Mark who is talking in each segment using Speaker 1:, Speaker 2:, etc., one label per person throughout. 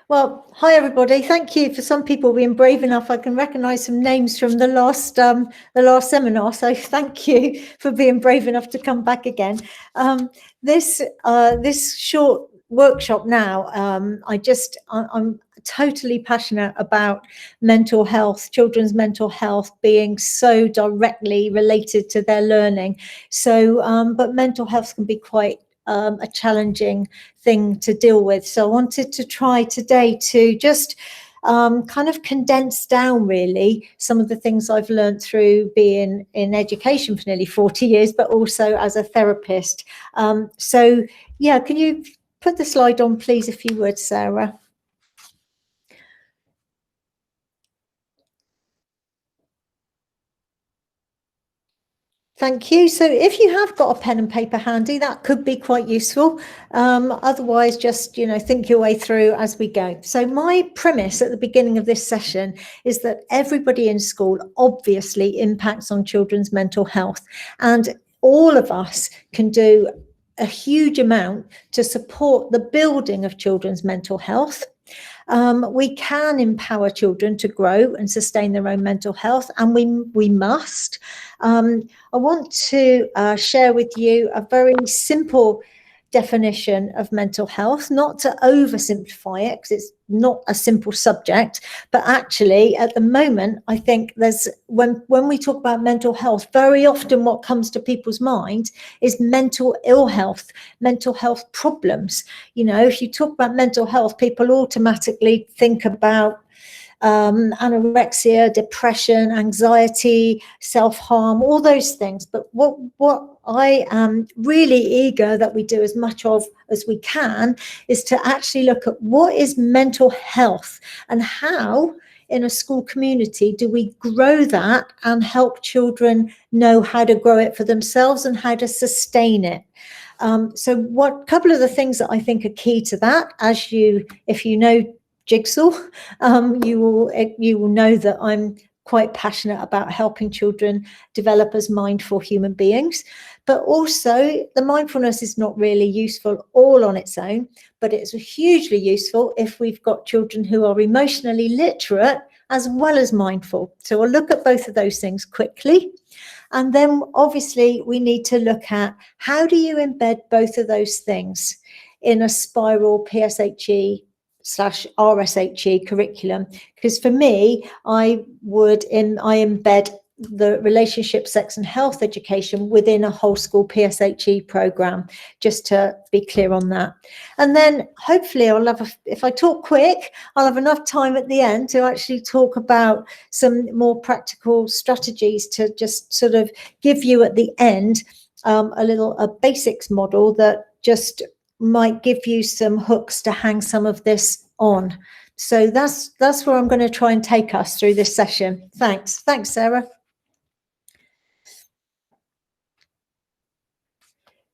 Speaker 1: Well, hi everybody. Thank you for some people being brave enough. I can recognise some names from the last seminar. So thank you for being brave enough to come back again. This short workshop now. I'm totally passionate about mental health, children's mental health being so directly related to their learning. So, but mental health can be quite a challenging thing to deal with. So I wanted to try today to just kind of condense down really some of the things I've learned through being in education for nearly 40 years, but also as a therapist. So yeah, can you put the slide on, please, if you would, Sarah? Thank you. So if you have got a pen and paper handy, that could be quite useful. Otherwise, just, think your way through as we go. So my premise at the beginning of this session is that everybody in school obviously impacts on children's mental health, and all of us can do a huge amount to support the building of children's mental health. We can empower children to grow and sustain their own mental health, and we must. I want to share with you a very simple definition of mental health, not to oversimplify it because it's not a simple subject, but actually at the moment I think there's when we talk about mental health, very often what comes to people's mind is mental ill health, mental health problems. If you talk about mental health, people automatically think about anorexia, depression, anxiety, self-harm, all those things. But what I am really eager that we do as much of as we can is to actually look at what is mental health and how in a school community do we grow that and help children know how to grow it for themselves and how to sustain it. So what couple of the things that I think are key to that, if you know Jigsaw, you will know that I'm quite passionate about helping children develop as mindful human beings. But also the mindfulness is not really useful all on its own, but it's hugely useful if we've got children who are emotionally literate as well as mindful. So we'll look at both of those things quickly. And then obviously we need to look at how do you embed both of those things in a spiral PSHE / RSHE curriculum, because for me, I embed the relationship, sex and health education within a whole school PSHE program, just to be clear on that. And then hopefully if I talk quick, I'll have enough time at the end to actually talk about some more practical strategies to just sort of give you at the end a basics model that just might give you some hooks to hang some of this on. So that's where I'm going to try and take us through this session. Thanks, Sarah.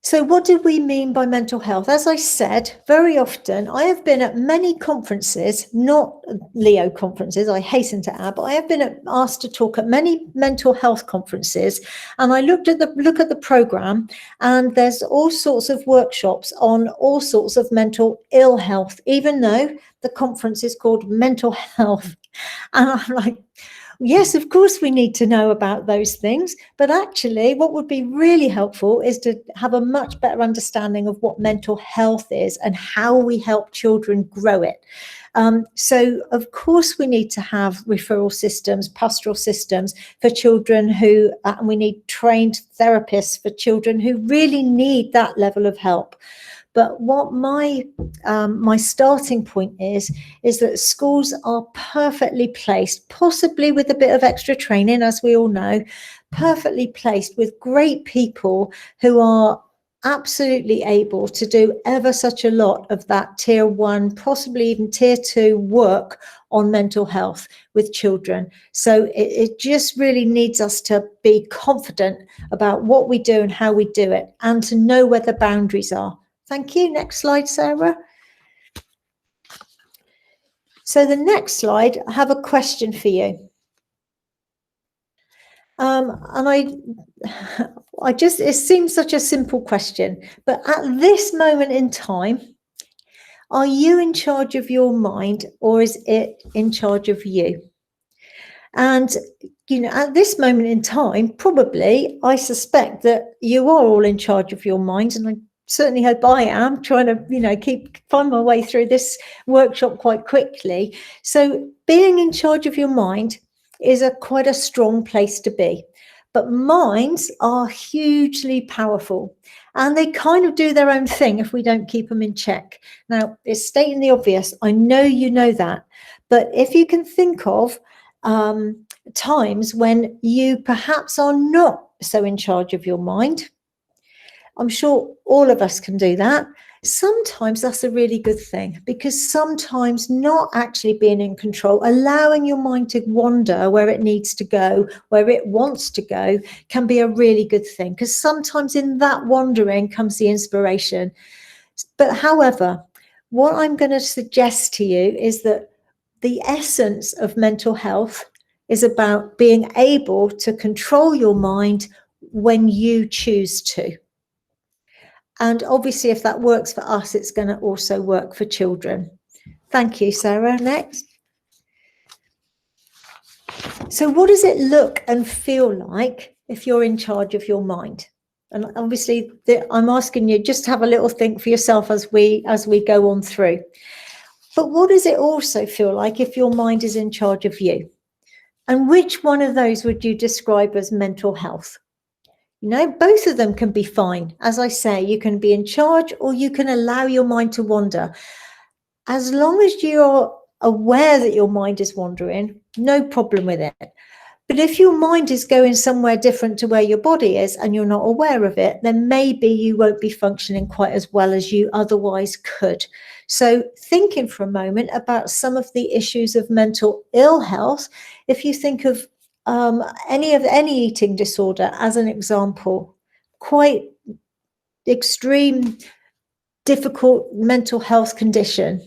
Speaker 1: So what do we mean by mental health? As I said, very often I have been at many conferences, not Leo conferences, I hasten to add, but I have been asked to talk at many mental health conferences, and I look at the program, and there's all sorts of workshops on all sorts of mental ill health, even though the conference is called mental health. And I'm like, yes, of course we need to know about those things, but actually what would be really helpful is to have a much better understanding of what mental health is and how we help children grow it. So of course we need to have referral systems, pastoral systems for children and we need trained therapists for children who really need that level of help. But what my starting point is that schools are perfectly placed, possibly with a bit of extra training, as we all know, perfectly placed with great people who are absolutely able to do ever such a lot of that tier 1, possibly even tier 2 work on mental health with children. So it just really needs us to be confident about what we do and how we do it, and to know where the boundaries are. Thank you. Next slide, Sarah. So the next slide, I have a question for you. And it seems such a simple question, but at this moment in time, Are you in charge of your mind, or is it in charge of you? And, you know, at this moment in time, probably, I suspect that you are all in charge of your mind. And I certainly hope I am trying to, you know, find my way through this workshop quite quickly. So being in charge of your mind is quite a strong place to be. But minds are hugely powerful, and they kind of do their own thing if we don't keep them in check. Now, it's stating the obvious. I know you know that. But if you can think of times when you perhaps are not so in charge of your mind, I'm sure all of us can do that. Sometimes that's a really good thing, because sometimes not actually being in control, allowing your mind to wander where it needs to go, where it wants to go, can be a really good thing, because sometimes in that wandering comes the inspiration. But however, what I'm going to suggest to you is that the essence of mental health is about being able to control your mind when you choose to. And obviously, if that works for us, it's going to also work for children. Thank you, Sarah. Next. So what does it look and feel like if you're in charge of your mind? And obviously, I'm asking you just to have a little think for yourself as we go on through. But what does it also feel like if your mind is in charge of you? And which one of those would you describe as mental health? You know, both of them can be fine. As I say, you can be in charge, or you can allow your mind to wander. As long as you're aware that your mind is wandering, no problem with it. But if your mind is going somewhere different to where your body is and you're not aware of it, then maybe you won't be functioning quite as well as you otherwise could. So thinking for a moment about some of the issues of mental ill health, if you think of any eating disorder as an example, quite extreme, difficult mental health condition.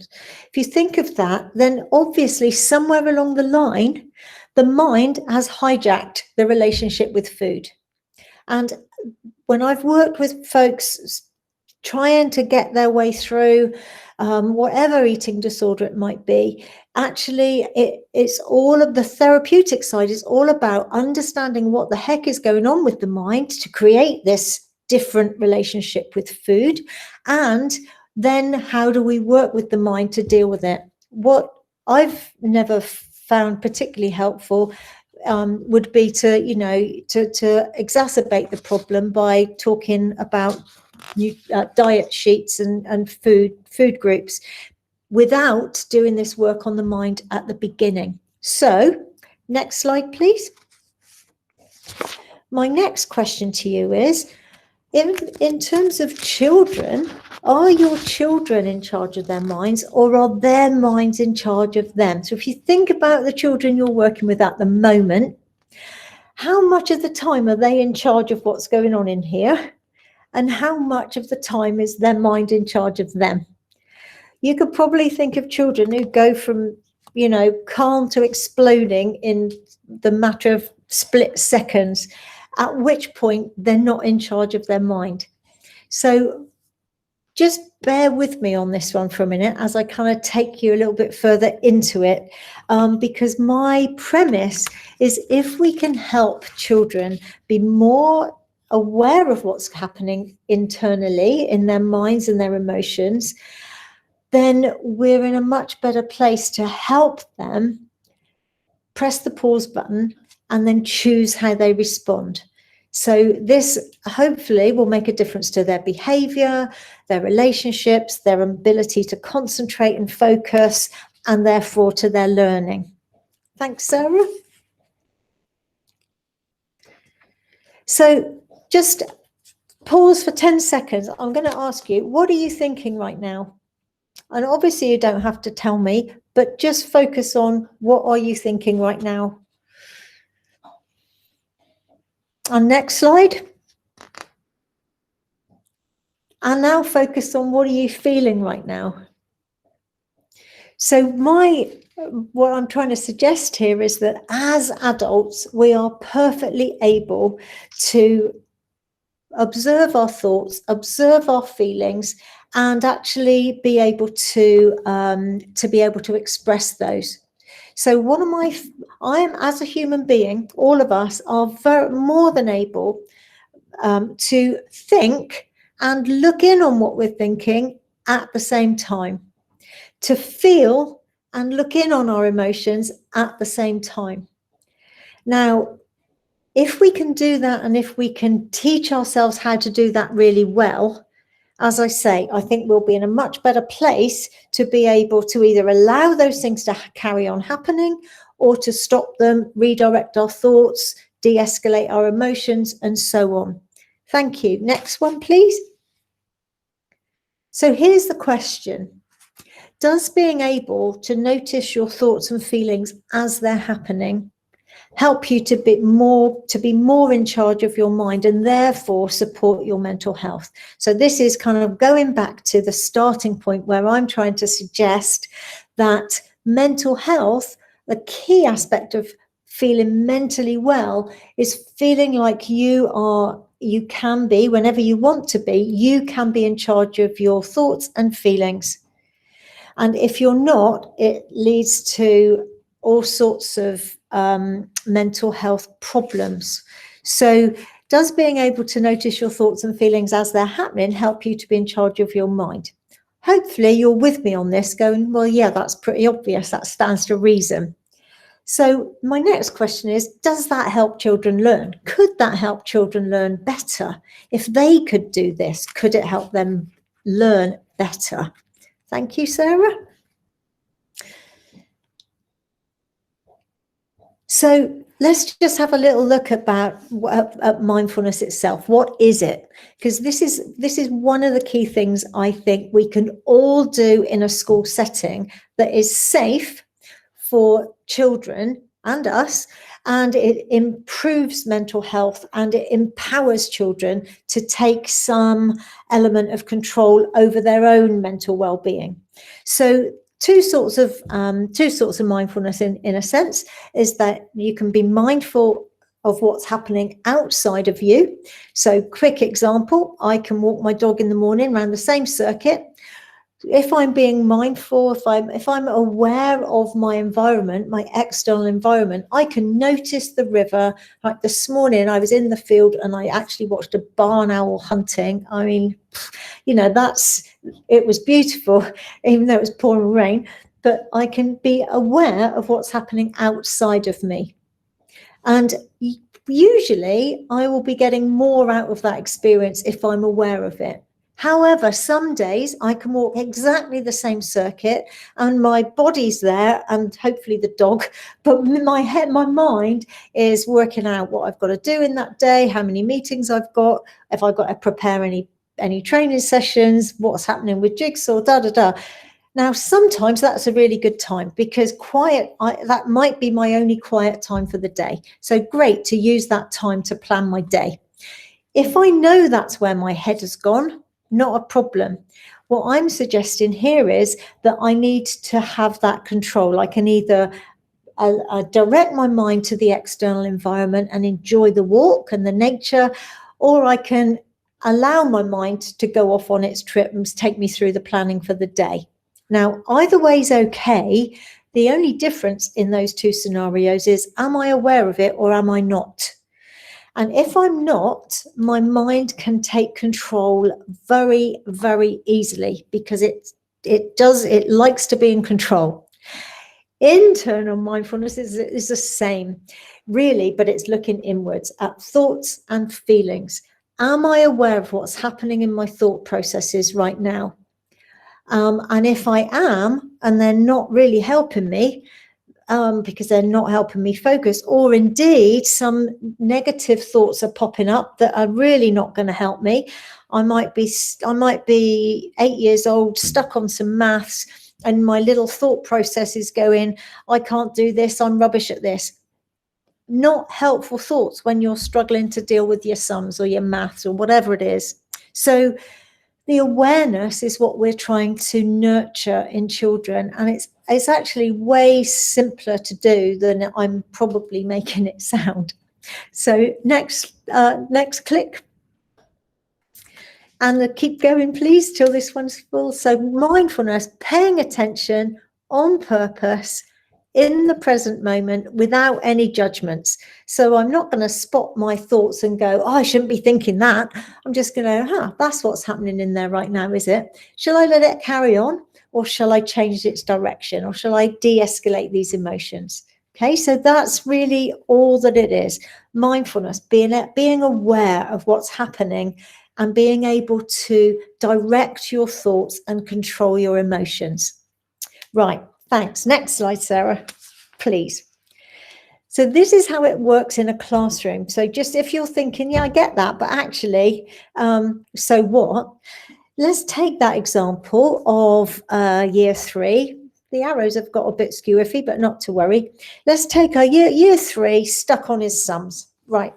Speaker 1: If you think of that, then obviously somewhere along the line, the mind has hijacked the relationship with food. And when I've worked with folks trying to get their way through whatever eating disorder it might be, actually it's all of the therapeutic side is all about understanding what the heck is going on with the mind to create this different relationship with food, and then how do we work with the mind to deal with it. What I've never found particularly helpful would be to, you know, to exacerbate the problem by talking about diet sheets and food groups without doing this work on the mind at the beginning. So next slide, please. My next question to you is, in terms of children, are your children in charge of their minds, or are their minds in charge of them? So if you think about the children you're working with at the moment, how much of the time are they in charge of what's going on in here? And how much of the time is their mind in charge of them? You could probably think of children who go from, you know, calm to exploding in the matter of split seconds, at which point they're not in charge of their mind. So just bear with me on this one for a minute as I kind of take you a little bit further into it, because my premise is if we can help children be more aware of what's happening internally in their minds and their emotions, then we're in a much better place to help them press the pause button and then choose how they respond. So this hopefully will make a difference to their behavior, their relationships, their ability to concentrate and focus, and therefore to their learning. Thanks, Sarah. So just pause for 10 seconds. I'm going to ask you, what are you thinking right now? And obviously you don't have to tell me, but just focus on what are you thinking right now. And next slide. And now focus on what are you feeling right now. So what I'm trying to suggest here is that as adults, we are perfectly able to observe our thoughts, observe our feelings, and actually be able to express those. So I am, as a human being, all of us are more than able to think and look in on what we're thinking at the same time, to feel and look in on our emotions at the same time. Now, if we can do that, and if we can teach ourselves how to do that really well, as I say, I think we'll be in a much better place to be able to either allow those things to carry on happening, or to stop them, redirect our thoughts, de-escalate our emotions, and so on. Thank you. Next one, please. So here's the question. Does being able to notice your thoughts and feelings as they're happening help you to be more in charge of your mind, and therefore support your mental health? So this is kind of going back to the starting point, where I'm trying to suggest that mental health, the key aspect of feeling mentally well, is feeling like you can be, whenever you want to be, you can be in charge of your thoughts and feelings. And if you're not, it leads to all sorts of mental health problems. So does being able to notice your thoughts and feelings as they're happening help you to be in charge of your mind? Hopefully you're with me on this, going, well, yeah, that's pretty obvious. That stands to reason. So my next question is, does that help children learn? Could that help children learn better? If they could do this, could it help them learn better? Thank you, Sarah. So let's just have a little look at mindfulness itself. What is it? Because this is one of the key things I think we can all do in a school setting that is safe for children and us, and it improves mental health, and it empowers children to take some element of control over their own mental well-being. So two sorts of mindfulness in a sense is that you can be mindful of what's happening outside of you. So quick example, I can walk my dog in the morning around the same circuit. If I'm being mindful, if I'm aware of my environment, my external environment, I can notice the river. Like this morning, I was in the field and I actually watched a barn owl hunting. I mean, you know, it was beautiful, even though it was pouring rain, but I can be aware of what's happening outside of me. And usually I will be getting more out of that experience if I'm aware of it. However, some days I can walk exactly the same circuit and my body's there, and hopefully the dog, but my mind is working out what I've got to do in that day, how many meetings I've got, if I've got to prepare any training sessions, what's happening with Jigsaw, Now, sometimes that's a really good time, because that might be my only quiet time for the day. So great to use that time to plan my day. If I know that's where my head has gone, not a problem. What I'm suggesting here is that I need to have that control. I can either direct my mind to the external environment and enjoy the walk and the nature, or I can allow my mind to go off on its trip and take me through the planning for the day. Now, either way is okay. The only difference in those two scenarios is, am I aware of it or am I not? And if I'm not, my mind can take control very, very easily, because it likes to be in control. Internal mindfulness is the same, really, but it's looking inwards at thoughts and feelings. Am I aware of what's happening in my thought processes right now? And if I am, and they're not really helping me, because they're not helping me focus, or indeed some negative thoughts are popping up that are really not going to help me. I might be 8 years old, stuck on some maths, and my little thought process is going, I can't do this, I'm rubbish at this. Not helpful thoughts when you're struggling to deal with your sums or your maths or whatever it is. So the awareness is what we're trying to nurture in children, and it's actually way simpler to do than I'm probably making it sound. So next click. And keep going, please, till this one's full. So mindfulness, paying attention on purpose in the present moment without any judgments. So I'm not going to spot my thoughts and go, oh, I shouldn't be thinking that. I'm just going to, that's what's happening in there right now, is it? Shall I let it carry on, or shall I change its direction, or shall I de-escalate these emotions? Okay, so that's really all that it is. Mindfulness, being aware of what's happening and being able to direct your thoughts and control your emotions. Right, thanks. Next slide, Sarah, please. So this is how it works in a classroom. So just if you're thinking, yeah, I get that, but actually, so what? Let's take that example of year 3. The arrows have got a bit skew-iffy, but not to worry. Let's take a year 3 stuck on his sums. Right.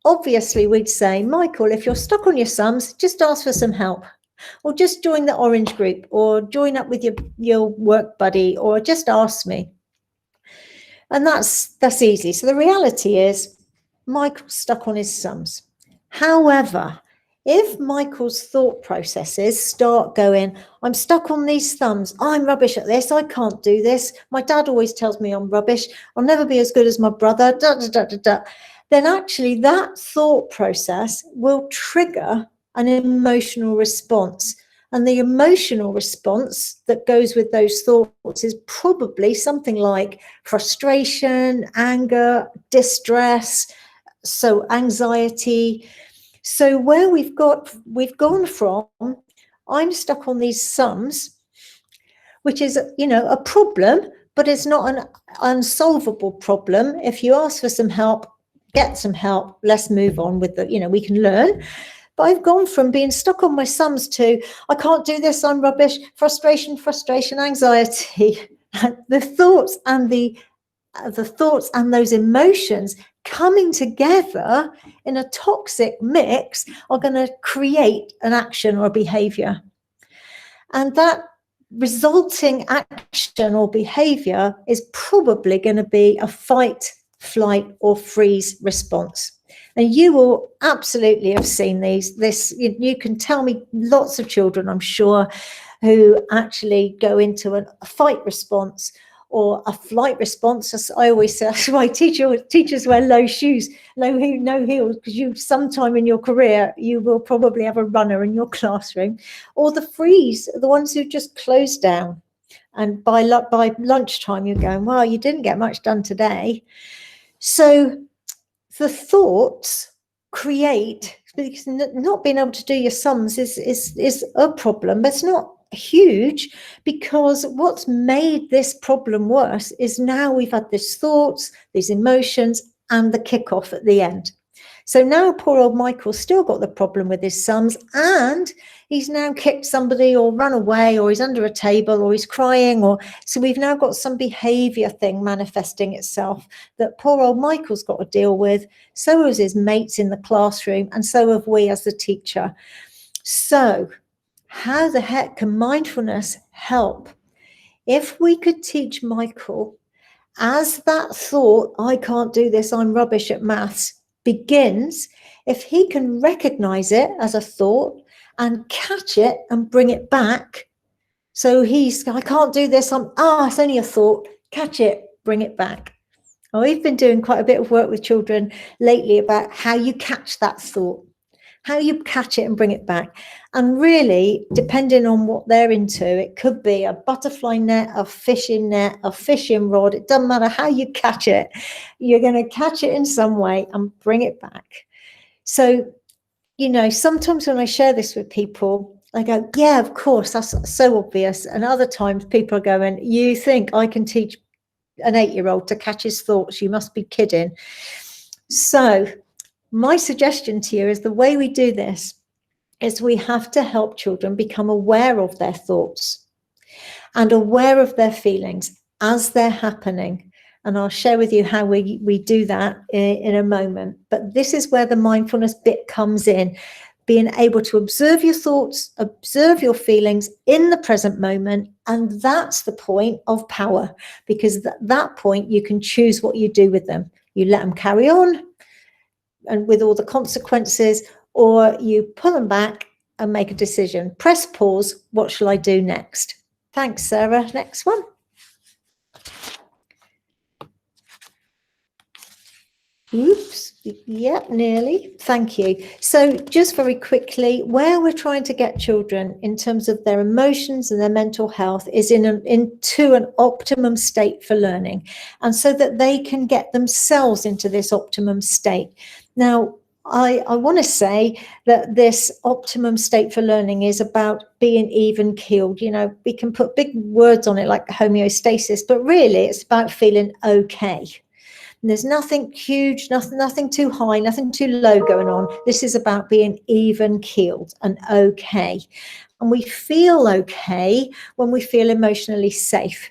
Speaker 1: Obviously, we'd say, Michael, if you're stuck on your sums, just ask for some help, or just join the orange group, or join up with your work buddy, or just ask me. And that's easy. So the reality is Michael's stuck on his sums. However, if Michael's thought processes start going, I'm stuck on these sums, I'm rubbish at this, I can't do this, my dad always tells me I'm rubbish, I'll never be as good as my brother, then actually that thought process will trigger an emotional response. And the emotional response that goes with those thoughts is probably something like frustration, anger, distress, so anxiety. So where we've gone from, I'm stuck on these sums, which is, a problem, but it's not an unsolvable problem. If you ask for some help, get some help, let's move on with we can learn. But I've gone from being stuck on my sums to, I can't do this, I'm rubbish, frustration, anxiety. The thoughts and those emotions coming together in a toxic mix are going to create an action or behavior. And that resulting action or behavior is probably going to be a fight, flight, or freeze response. And you will absolutely have seen this. You can tell me lots of children, I'm sure, who actually go into a fight response or a flight response. As I always say, that's why teachers wear low shoes, no heels, because you sometime in your career, you will probably have a runner in your classroom. Or the freeze, the ones who just close down. And by lunchtime, you're going, well, you didn't get much done today. So the thoughts create, because not being able to do your sums is a problem, but it's not huge, because what's made this problem worse is now we've had these thoughts, these emotions, and the kickoff at the end. So now poor old Michael's still got the problem with his sums, and he's now kicked somebody or run away, or he's under a table, or he's crying, or so we've now got some behavior thing manifesting itself that poor old Michael's got to deal with. So has his mates in the classroom, and so have we as the teacher. So how the heck can mindfulness help? If we could teach Michael, as that thought, I can't do this, I'm rubbish at maths, begins, if he can recognize it as a thought and catch it and bring it back. So I can't do this, it's only a thought, catch it, bring it back. We've been doing quite a bit of work with children lately about how you catch that thought, how you catch it and bring it back. And really, depending on what they're into, it could be a butterfly net, a fishing rod. It doesn't matter how you catch it. You're going to catch it in some way and bring it back. So, sometimes when I share this with people, I go, yeah, of course, that's so obvious. And other times people are going, you think I can teach an 8-year-old to catch his thoughts? You must be kidding. So my suggestion to you is the way we do this is we have to help children become aware of their thoughts and aware of their feelings as they're happening. And I'll share with you how we do that in a moment. But this is where the mindfulness bit comes in, being able to observe your thoughts, observe your feelings in the present moment. And that's the point of power, because at that point, you can choose what you do with them. You let them carry on and with all the consequences, or you pull them back and make a decision. Press pause. What shall I do next? Thanks, Sarah. Next one. Oops, yep, nearly. Thank you. So just very quickly, where we're trying to get children in terms of their emotions and their mental health is into an optimum state for learning, and so that they can get themselves into this optimum state. Now, I want to say that this optimum state for learning is about being even keeled. You know, we can put big words on it like homeostasis, but really it's about feeling okay. And there's nothing huge, nothing too high, nothing too low going on. This is about being even keeled and okay. And we feel okay when we feel emotionally safe.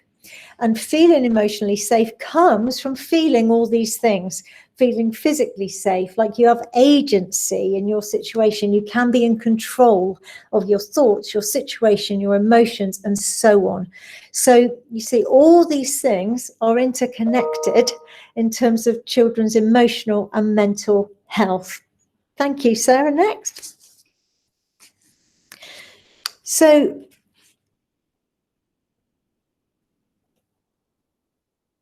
Speaker 1: And feeling emotionally safe comes from feeling all these things. Feeling physically safe, like you have agency in your situation. You can be in control of your thoughts, your situation, your emotions, and so on. So you see, all these things are interconnected in terms of children's emotional and mental health. Thank you, Sarah. Next. So,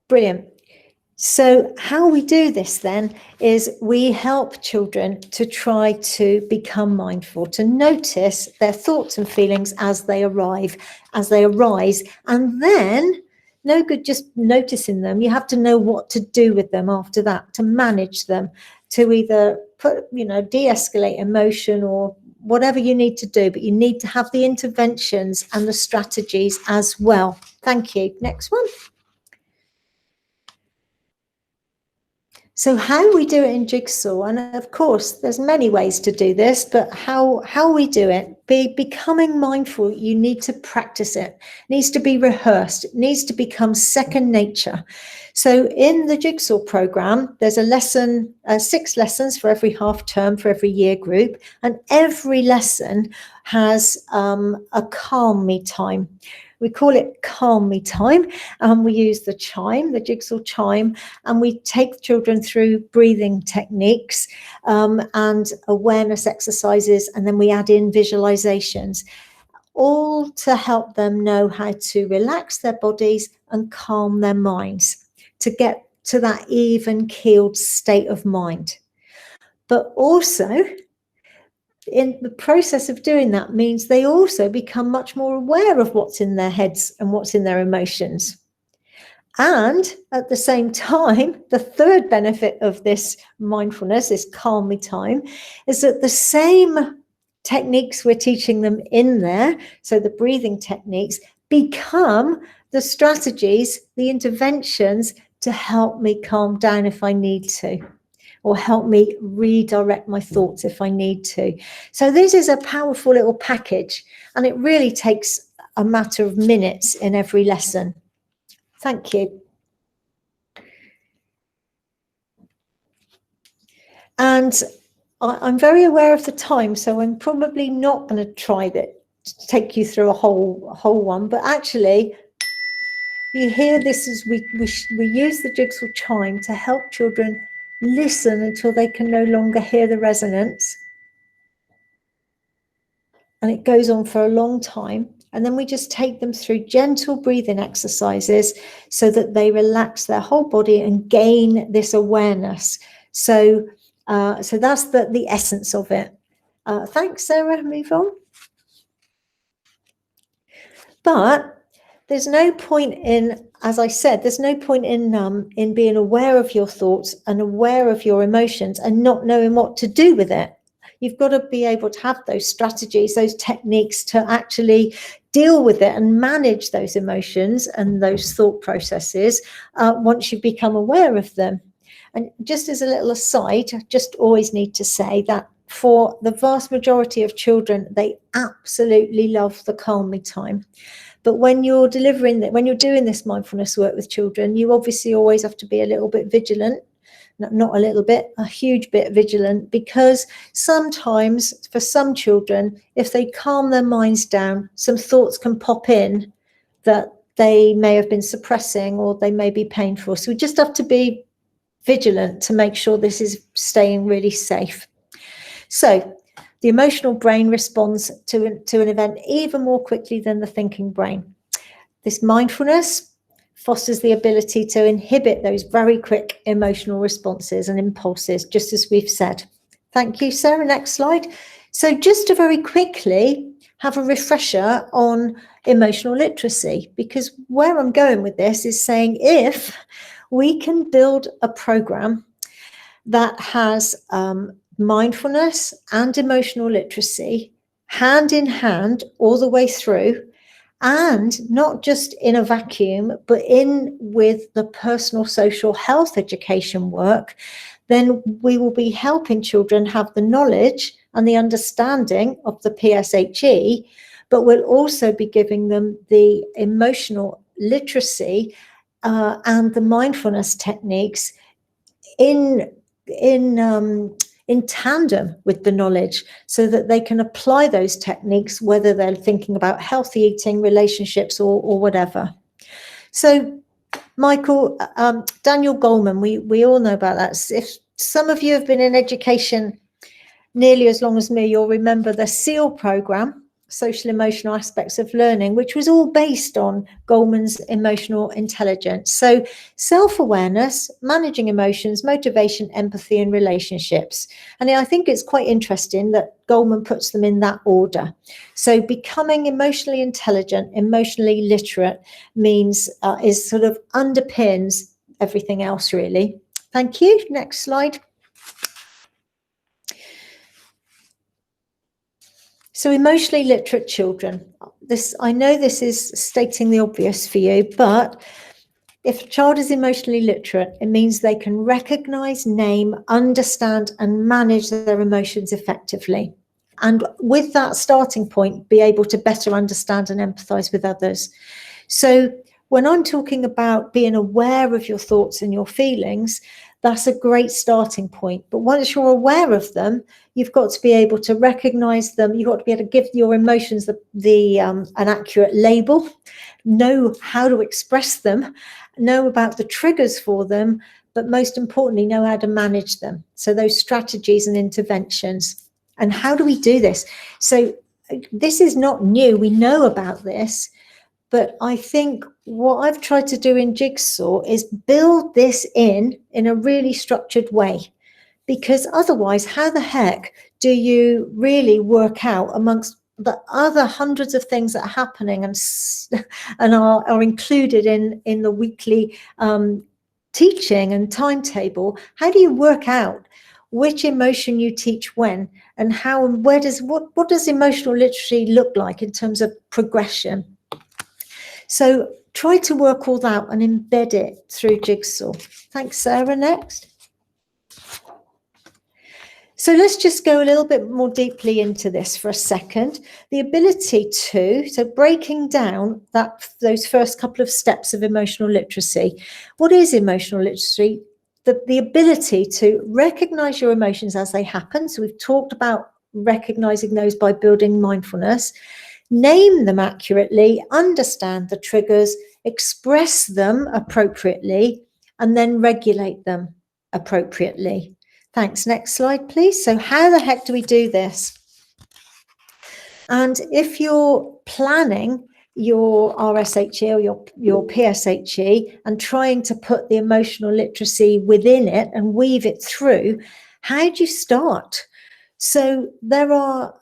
Speaker 1: brilliant. So how we do this then is we help children to try to become mindful, to notice their thoughts and feelings as they arise, and then no good just noticing them. You have to know what to do with them after that, to manage them, to either de-escalate emotion or whatever you need to do, but you need to have the interventions and the strategies as well. Thank you. Next one. So how we do it in Jigsaw, and of course there's many ways to do this, but how we do it, becoming mindful, you need to practice it. It needs to be rehearsed. It needs to become second nature. So in the Jigsaw program, there's a lesson, 6 lessons for every half term, for every year group, and every lesson has a calm me time. We call it calm me time, and we use the chime, the Jigsaw chime, and we take children through breathing techniques and awareness exercises, and then we add in visualizations, all to help them know how to relax their bodies and calm their minds, to get to that even keeled state of mind. But also, in the process of doing that means they also become much more aware of what's in their heads and what's in their emotions. And at the same time, the third benefit of this mindfulness, this calm me time, is that the same techniques we're teaching them in there, so the breathing techniques, become the strategies, the interventions to help me calm down if I need to, or help me redirect my thoughts if I need to. So this is a powerful little package, and it really takes a matter of minutes in every lesson. Thank you. And I'm very aware of the time, so I'm probably not going to try that, take you through a whole one, but actually, you hear this as we use the Jigsaw chime to help children listen until they can no longer hear the resonance. And it goes on for a long time. And then we just take them through gentle breathing exercises so that they relax their whole body and gain this awareness. So that's the essence of it. Thanks, Sarah. Move on. But there's no point in, as I said, there's no point in being aware of your thoughts and aware of your emotions and not knowing what to do with it. You've got to be able to have those strategies, those techniques to actually deal with it and manage those emotions and those thought processes once you become aware of them. And just as a little aside, I just always need to say that for the vast majority of children, they absolutely love the calm me time. But when you're delivering that, when you're doing this mindfulness work with children, you obviously always have to be a little bit vigilant. Not a little bit, a huge bit vigilant, because sometimes for some children, if they calm their minds down, some thoughts can pop in that they may have been suppressing or they may be painful. So we just have to be vigilant to make sure this is staying really safe. So The emotional brain responds to an event even more quickly than the thinking brain. This mindfulness fosters the ability to inhibit those very quick emotional responses and impulses, just as we've said. Thank you, Sarah. Next slide. So just to very quickly have a refresher on emotional literacy, because where I'm going with this is saying if we can build a program that has mindfulness and emotional literacy hand in hand all the way through, and not just in a vacuum, but in with the personal social health education work, then we will be helping children have the knowledge and the understanding of the PSHE, but we'll also be giving them the emotional literacy and the mindfulness techniques in tandem with the knowledge, so that they can apply those techniques, whether they're thinking about healthy eating, relationships, or whatever. So, Michael, Daniel Goleman, we all know about that. If some of you have been in education nearly as long as me, you'll remember the SEAL program, Social Emotional Aspects of Learning, which was all based on Goleman's emotional intelligence. So self-awareness, managing emotions, motivation, empathy, and relationships. And I think it's quite interesting that Goleman puts them in that order. So becoming emotionally intelligent, emotionally literate means is sort of underpins everything else, really. Thank you. Next slide. So emotionally literate children. I know this is stating the obvious for you, but if a child is emotionally literate, it means they can recognize, name, understand, and manage their emotions effectively. And with that starting point, be able to better understand and empathize with others. So when I'm talking about being aware of your thoughts and your feelings, that's a great starting point. But once you're aware of them, you've got to be able to recognize them. You've got to be able to give your emotions an accurate label, know how to express them, know about the triggers for them, but most importantly, know how to manage them. So those strategies and interventions. And how do we do this? So this is not new. We know about this. But I think what I've tried to do in Jigsaw is build this in a really structured way, because otherwise, how the heck do you really work out amongst the other hundreds of things that are happening and are included in the weekly teaching and timetable? How do you work out which emotion you teach when, and how, and where what does emotional literacy look like in terms of progression? So try to work all that and embed it through Jigsaw. Thanks, Sarah. Next. So let's just go a little bit more deeply into this for a second. The ability so breaking down those first couple of steps of emotional literacy. What is emotional literacy? The ability to recognize your emotions as they happen. So we've talked about recognizing those by building mindfulness. Name them accurately, understand the triggers, express them appropriately, and then regulate them appropriately. Thanks. Next slide, please. So how the heck do we do this? And if you're planning your RSHE or your PSHE and trying to put the emotional literacy within it and weave it through, how do you start? So there are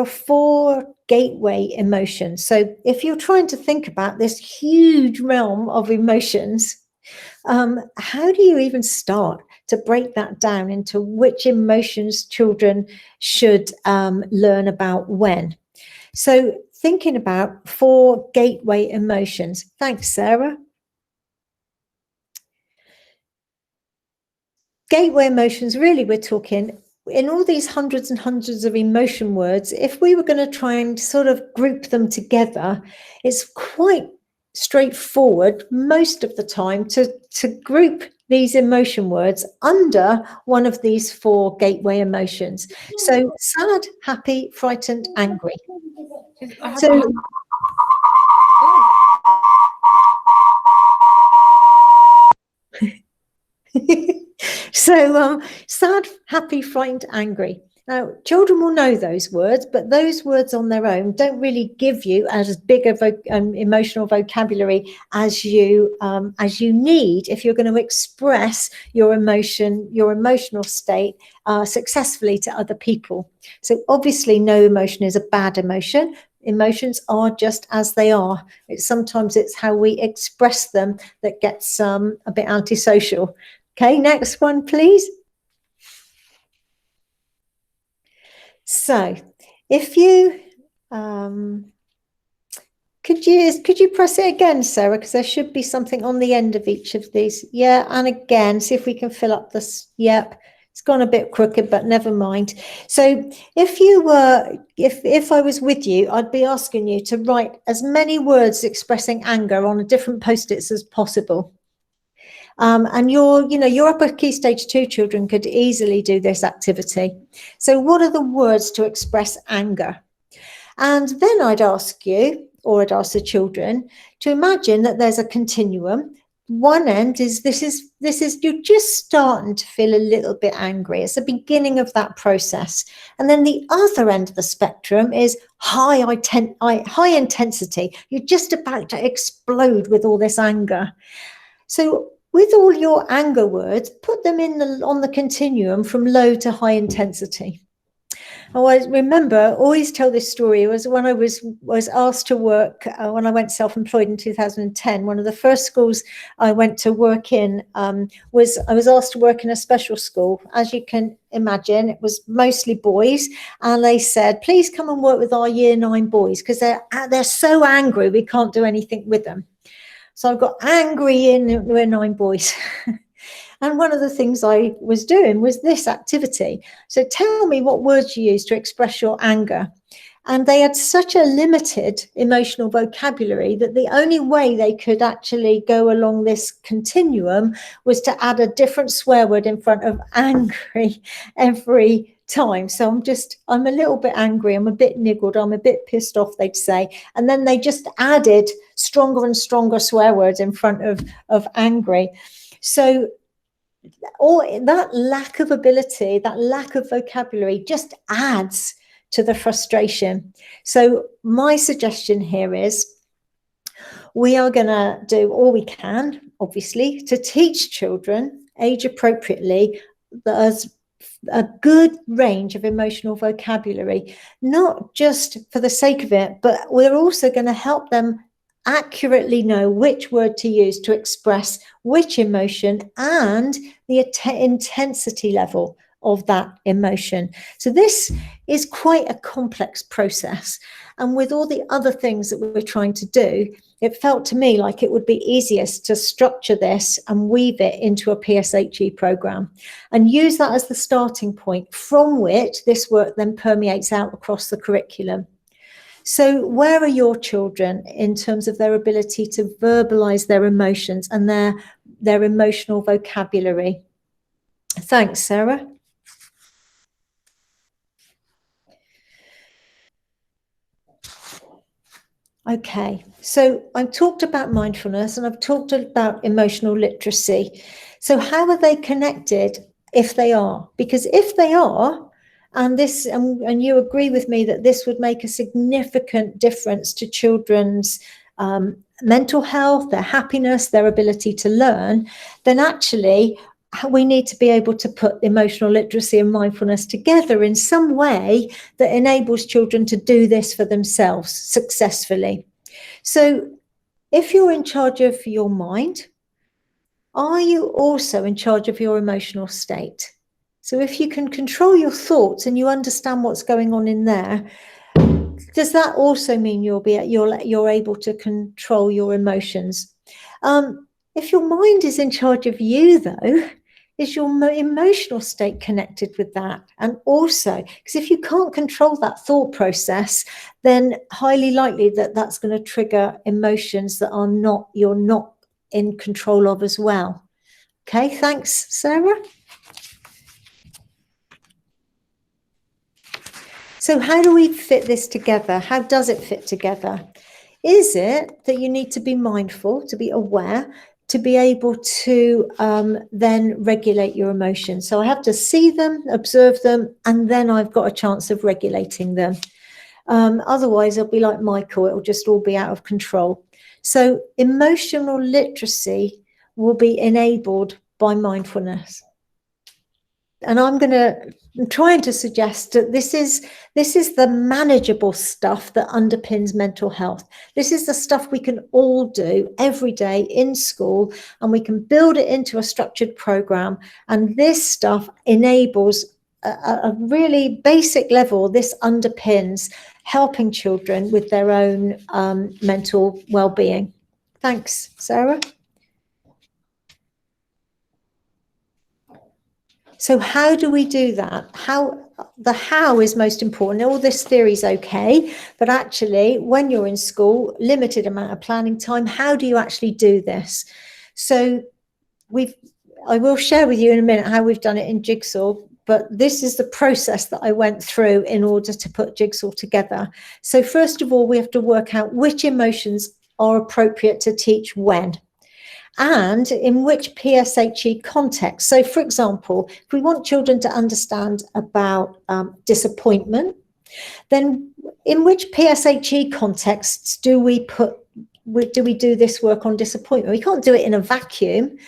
Speaker 1: 4 gateway emotions. So if you're trying to think about this huge realm of emotions, how do you even start to break that down into which emotions children should learn about when? So thinking about 4 gateway emotions. Thanks, Sarah. Gateway emotions, really, we're talking in all these hundreds and hundreds of emotion words. If we were going to try and sort of group them together, it's quite straightforward most of the time to group these emotion words under one of these 4 gateway emotions. So sad, happy, frightened, angry. So so sad, happy, frightened, angry. Now, children will know those words, but those words on their own don't really give you as big of an emotional vocabulary as you need if you're going to express your emotional state successfully to other people. So obviously, no emotion is a bad emotion. Emotions are just as they are. Sometimes it's how we express them that gets a bit antisocial. Okay, next one, please. So if you could you press it again, Sarah, because there should be something on the end of each of these. Yeah, and again, see if we can fill up this. Yep, it's gone a bit crooked, but never mind. So if I was with you, I'd be asking you to write as many words expressing anger on a different post-its as possible. And your upper key stage 2 children could easily do this activity. So what are the words to express anger? And then I'd ask you, or I'd ask the children, to imagine that there's a continuum. One end is this is you're just starting to feel a little bit angry. It's the beginning of that process. And then the other end of the spectrum is high intensity. You're just about to explode with all this anger. So with all your anger words, put them on the continuum from low to high intensity. I remember, always tell this story. It was when I was asked to work, when I went self-employed in 2010, one of the first schools I went to work in I was asked to work in a special school. As you can imagine, it was mostly boys. And they said, please come and work with our year 9 boys because they're so angry, we can't do anything with them. So I got angry in year 9 boys. And one of the things I was doing was this activity. So tell me what words you use to express your anger. And they had such a limited emotional vocabulary that the only way they could actually go along this continuum was to add a different swear word in front of angry every time. So I'm a little bit angry, I'm a bit niggled, I'm a bit pissed off, they'd say. And then they just added stronger and stronger swear words in front of angry. So all that lack of ability, that lack of vocabulary just adds to the frustration. So my suggestion here is we are going to do all we can, obviously, to teach children age appropriately there's a good range of emotional vocabulary, not just for the sake of it, but we're also going to help them accurately know which word to use to express which emotion and the intensity level of that emotion. So this is quite a complex process. And with all the other things that we're trying to do, it felt to me like it would be easiest to structure this and weave it into a PSHE program and use that as the starting point from which this work then permeates out across the curriculum. So where are your children in terms of their ability to verbalize their emotions and their emotional vocabulary? Thanks, Sarah. Okay, so I've talked about mindfulness and I've talked about emotional literacy. So how are they connected if they are? Because if they are, and you agree with me that this would make a significant difference to children's mental health, their happiness, their ability to learn, then actually we need to be able to put emotional literacy and mindfulness together in some way that enables children to do this for themselves successfully. So if you're in charge of your mind, are you also in charge of your emotional state? So if you can control your thoughts and you understand what's going on in there, does that also mean you're able to control your emotions? If your mind is in charge of you, though, is your emotional state connected with that? And also, because if you can't control that thought process, then highly likely that that's going to trigger emotions that you're not in control of as well. Okay, thanks, Sarah. So how do we fit this together? How does it fit together? Is it that you need to be mindful, to be aware to be able to then regulate your emotions. So I have to see them, observe them, and then I've got a chance of regulating them. Otherwise, I'll be like Michael, it'll just all be out of control. So emotional literacy will be enabled by mindfulness. And I'm trying to suggest that this is the manageable stuff that underpins mental health. This is the stuff we can all do every day in school, and we can build it into a structured program. And this stuff enables a really basic level. This underpins helping children with their own mental well-being. Thanks, Sarah. So how do we do that? The how is most important. All this theory is okay, but actually when you're in school, limited amount of planning time, how do you actually do this? So I will share with you in a minute how we've done it in Jigsaw, but this is the process that I went through in order to put Jigsaw together. So first of all, we have to work out which emotions are appropriate to teach when, and in which PSHE context. So for example, if we want children to understand about disappointment, then in which PSHE contexts do we do this work on disappointment? We can't do it in a vacuum.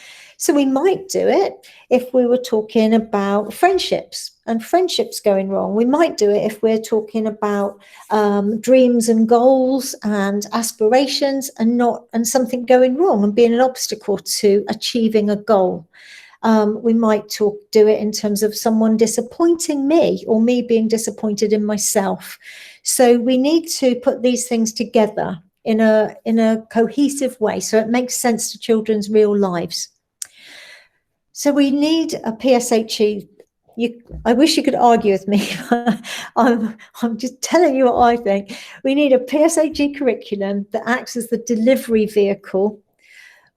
Speaker 1: So we might do it if we were talking about friendships and friendships going wrong. We might do it if we're talking about dreams and goals and aspirations and something going wrong and being an obstacle to achieving a goal. We might do it in terms of someone disappointing me or me being disappointed in myself. So we need to put these things together in a cohesive way so it makes sense to children's real lives. So we need a PSHE. I wish you could argue with me. I'm just telling you what I think. We need a PSHE curriculum that acts as the delivery vehicle,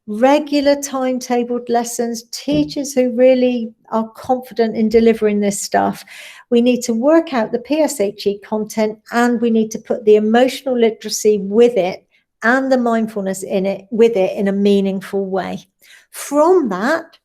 Speaker 1: regular timetabled lessons, teachers who really are confident in delivering this stuff. We need to work out the PSHE content, and we need to put the emotional literacy with it and the mindfulness with it in a meaningful way. From that,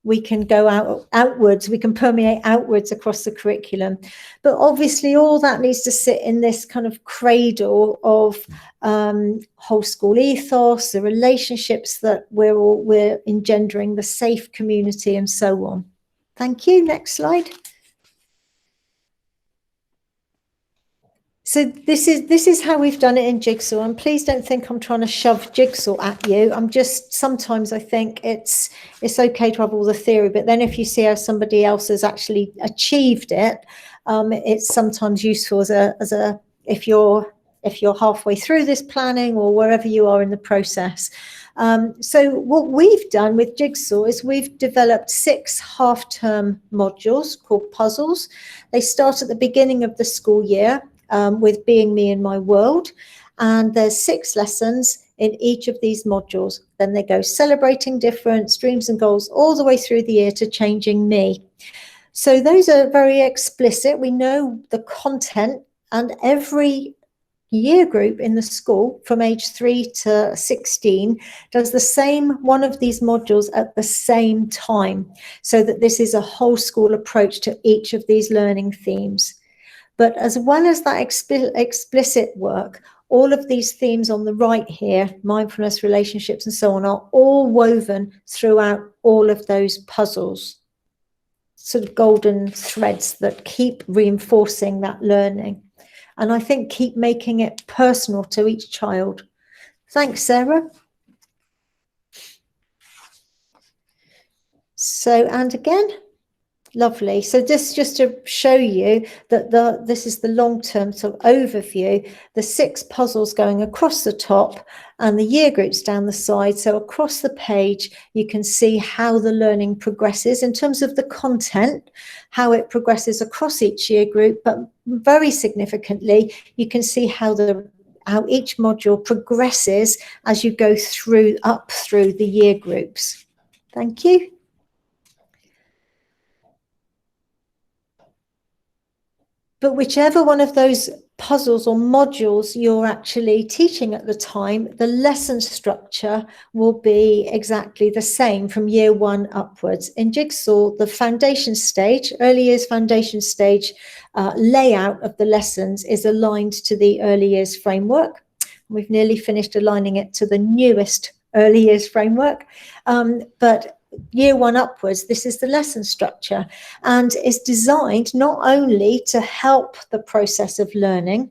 Speaker 1: we can go outwards, we can permeate outwards across the curriculum. But obviously all that needs to sit in this kind of cradle of whole school ethos, the relationships that we're engendering, the safe community and so on. Thank you. Next slide. So this is how we've done it in Jigsaw, and please don't think I'm trying to shove Jigsaw at you. I'm just, sometimes I think it's okay to have all the theory, but then if you see how somebody else has actually achieved it, it's sometimes useful as a if you're halfway through this planning or wherever you are in the process. So what we've done with Jigsaw is we've developed 6 half-term modules called puzzles. They start at the beginning of the school year. With Being Me in My World, and there's 6 lessons in each of these modules. Then they go celebrating difference, dreams and goals, all the way through the year to changing me. So those are very explicit. We know the content, and every year group in the school from age 3 to 16 does the same one of these modules at the same time, so that this is a whole school approach to each of these learning themes. But as well as that explicit work, all of these themes on the right here, mindfulness, relationships, and so on, are all woven throughout all of those puzzles, sort of golden threads that keep reinforcing that learning. And I think keep making it personal to each child. Thanks, Sarah. So, and again. Lovely. So this just to show you that this is the long-term sort of overview, the 6 puzzles going across the top and the year groups down the side. So across the page, you can see how the learning progresses in terms of the content, how it progresses across each year group, but very significantly, you can see how each module progresses as you go up through the year groups. Thank you. But whichever one of those puzzles or modules you're actually teaching at the time, the lesson structure will be exactly the same from year 1 upwards. In Jigsaw, the foundation stage, early years foundation stage layout of the lessons is aligned to the early years framework. We've nearly finished aligning it to the newest early years framework, but year 1 upwards, this is the lesson structure, and is designed not only to help the process of learning,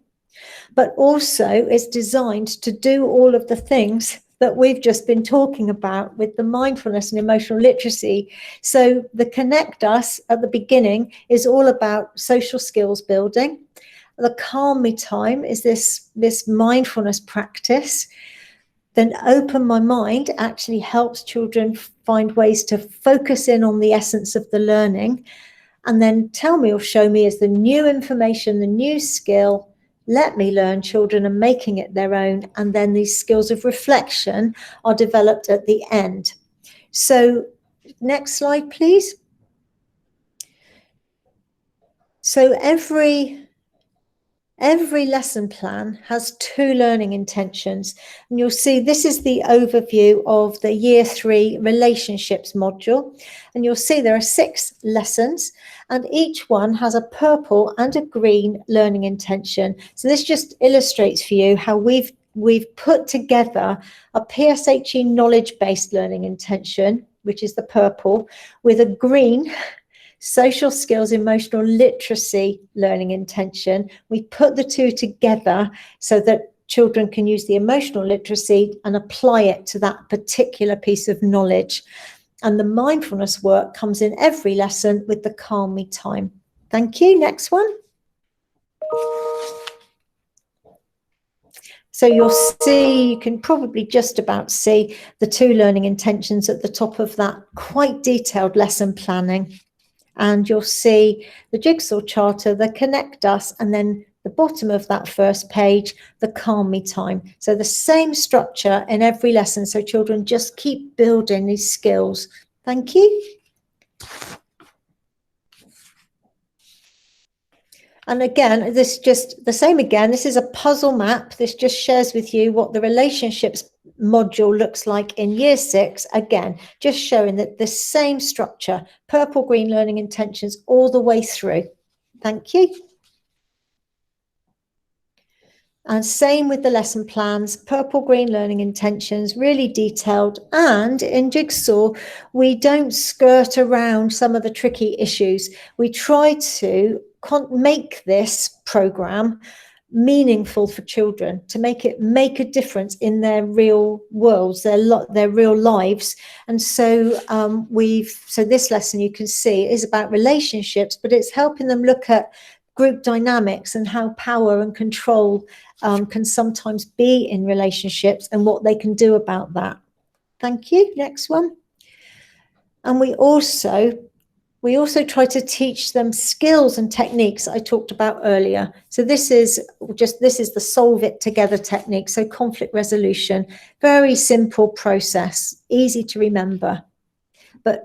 Speaker 1: but also is designed to do all of the things that we've just been talking about with the mindfulness and emotional literacy. So the Connect Us at the beginning is all about social skills building. The Calm Me time is this mindfulness practice. Then Open My Mind actually helps children find ways to focus in on the essence of the learning. And then Tell Me or Show Me is the new information, the new skill. Let me learn. Children are making it their own. And then these skills of reflection are developed at the end. So next slide, please. So every lesson plan has 2 learning intentions, and you'll see this is the overview of the year 3 relationships module, and you'll see there are 6 lessons, and each one has a purple and a green learning intention. So this just illustrates for you how we've put together a PSHE knowledge-based learning intention, which is the purple, with a green social skills, emotional literacy learning intention. We put the 2 together so that children can use the emotional literacy and apply it to that particular piece of knowledge. And the mindfulness work comes in every lesson with the Calm Me time. Thank you. Next one. So you'll see, you can probably just about see the 2 learning intentions at the top of that quite detailed lesson planning. And you'll see the Jigsaw charter, the Connect Us, and then the bottom of that first page, the Calm Me time. So the same structure in every lesson, so children just keep building these skills. Thank you. And again, this just the same again. This is a puzzle map. This just shares with you what the relationships module looks like in year 6. Again, just showing that the same structure, purple, green learning intentions all the way through. Thank you. And same with the lesson plans, purple, green learning intentions, really detailed. And in Jigsaw, we don't skirt around some of the tricky issues. We try to make this program meaningful for children, to make a difference in their real worlds, their real lives. And so so this lesson, you can see, is about relationships, but it's helping them look at group dynamics and how power and control can sometimes be in relationships and what they can do about that. Thank you. Next one. And we also try to teach them skills and techniques I talked about earlier. So this is the solve it together technique. So conflict resolution, very simple process, easy to remember, but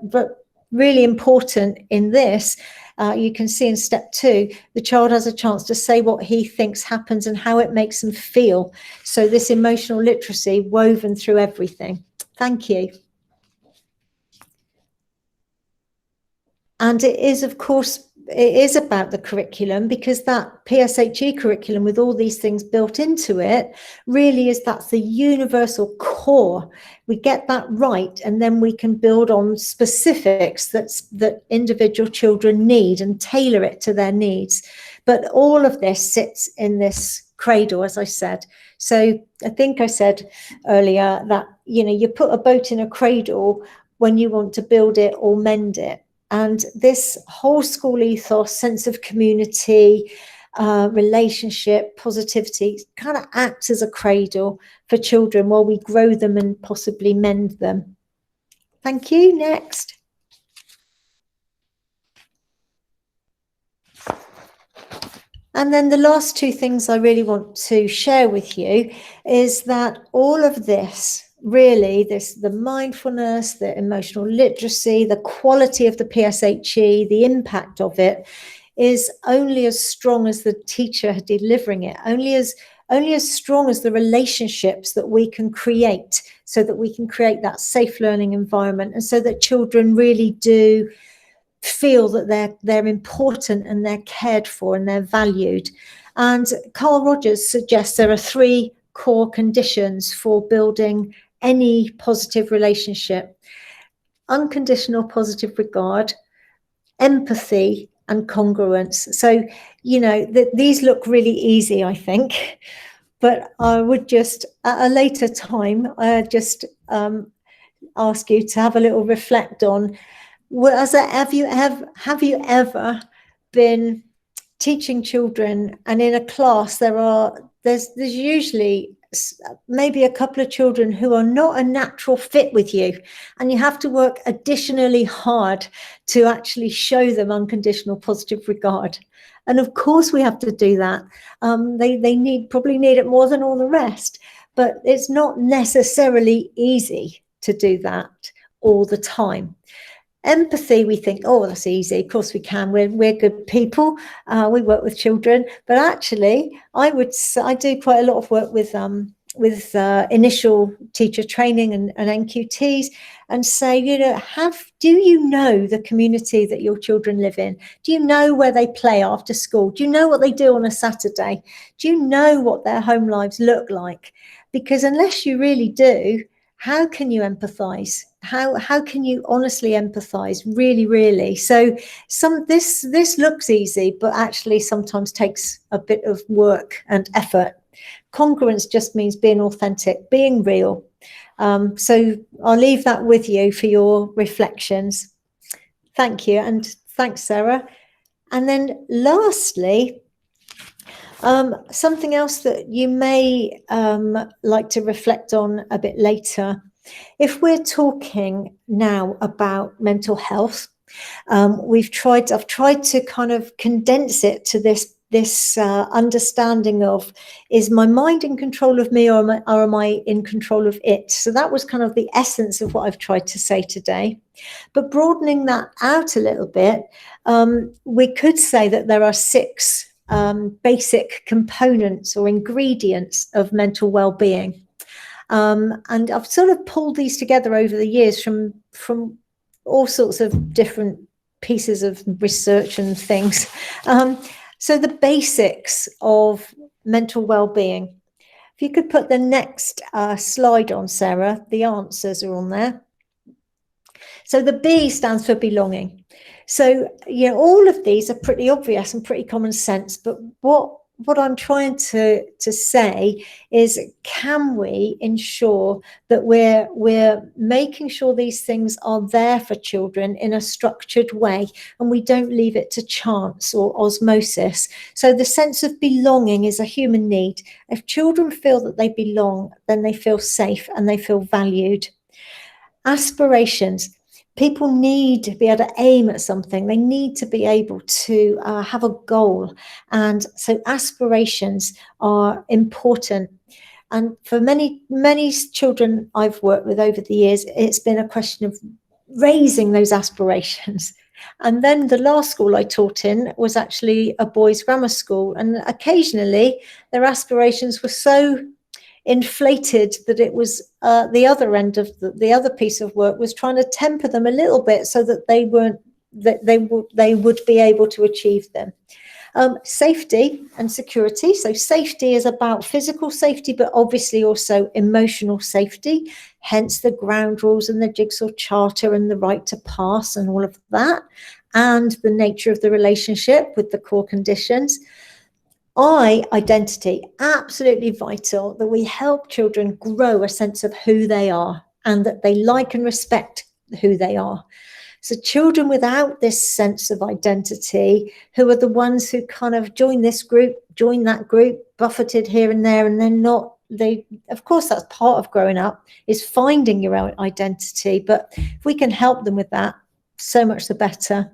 Speaker 1: really important in this. You can see in step 2, the child has a chance to say what he thinks happens and how it makes them feel. So this emotional literacy woven through everything. Thank you. And it is, of course, it is about the curriculum, because that PSHE curriculum with all these things built into it really that's the universal core. We get that right, and then we can build on specifics that individual children need and tailor it to their needs. But all of this sits in this cradle, as I said. So I think I said earlier that, you put a boat in a cradle when you want to build it or mend it. And this whole school ethos, sense of community, relationship, positivity, kind of acts as a cradle for children while we grow them and possibly mend them. Thank you. Next. And then the last 2 things I really want to share with you is that all of this, really, the mindfulness, the emotional literacy, the quality of the PSHE, the impact of it, is only as strong as the teacher delivering it, only as strong as the relationships that we can create, so that we can create that safe learning environment, and so that children really do feel that they're important and they're cared for and they're valued. And Carl Rogers suggests there are 3 core conditions for building any positive relationship: unconditional positive regard, empathy, and congruence. So, you know, these look really easy, I think, but I would just, at a later time, just ask you to have a little reflect on, have you ever been teaching children, and in a class there's usually maybe a couple of children who are not a natural fit with you, and you have to work additionally hard to actually show them unconditional positive regard. And of course we have to do that. They probably need it more than all the rest, but it's not necessarily easy to do that all the time. Empathy, we think, oh, that's easy. Of course we can. We're good people. We work with children, but actually, I do quite a lot of work with initial teacher training and NQTs, and say, you know, do you know the community that your children live in? Do you know where they play after school? Do you know what they do on a Saturday? Do you know what their home lives look like? Because unless you really do, how can you empathize? How can you honestly empathize? Really, really. So this looks easy, but actually sometimes takes a bit of work and effort. Congruence just means being authentic, being real. So I'll leave that with you for your reflections. Thank you, and thanks, Sarah. And then lastly, something else that you may like to reflect on a bit later. If we're talking now about mental health, I've tried to kind of condense it to this understanding of, is my mind in control of me, or am I in control of it? So that was kind of the essence of what I've tried to say today. But broadening that out a little bit, we could say that there are 6 basic components or ingredients of mental well-being. And I've sort of pulled these together over the years from all sorts of different pieces of research and things. So the basics of mental well-being. If you could put the next slide on, Sarah, the answers are on there. So the B stands for belonging. So, you know, all of these are pretty obvious and pretty common sense, but what I'm trying to say is, can we ensure that we're making sure these things are there for children in a structured way, and we don't leave it to chance or osmosis? So the sense of belonging is a human need. If children feel that they belong, then they feel safe and they feel valued. Aspirations. People need to be able to aim at something. They need to be able to have a goal. And so aspirations are important. And for many, many children I've worked with over the years, it's been a question of raising those aspirations. And then the last school I taught in was actually a boys' grammar school. And occasionally their aspirations were so inflated that it was the other end of the other piece of work was trying to temper them a little bit so that they would be able to achieve them. Safety and security. So safety is about physical safety, but obviously also emotional safety, hence the ground rules and the Jigsaw Charter and the right to pass and all of that, and the nature of the relationship with the core conditions. Identity, absolutely vital that we help children grow a sense of who they are and that they like and respect who they are. So children without this sense of identity, who are the ones who kind of join this group, join that group, buffeted here and there, and of course, that's part of growing up, is finding your own identity. But if we can help them with that, so much the better.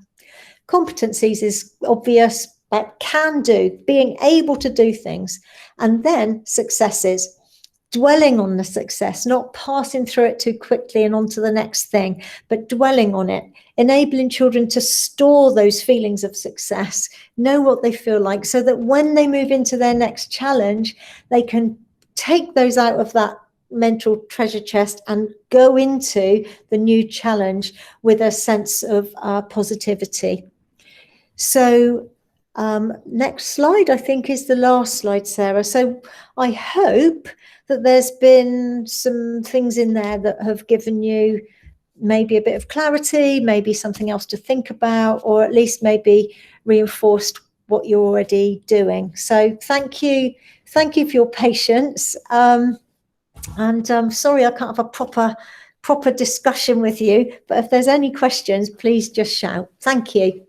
Speaker 1: Competencies is obvious, but can do, being able to do things. And then successes. dwelling on the success, not passing through it too quickly and on to the next thing, but dwelling on it, enabling children to store those feelings of success, know what they feel like, so that when they move into their next challenge, they can take those out of that mental treasure chest and go into the new challenge with a sense of positivity. So next slide, I think, is the last slide, Sarah. So I hope that there's been some things in there that have given you maybe a bit of clarity, maybe something else to think about, or at least maybe reinforced what you're already doing. So thank you for your patience. And I'm sorry I can't have a proper discussion with you, but if there's any questions, please just shout. Thank you.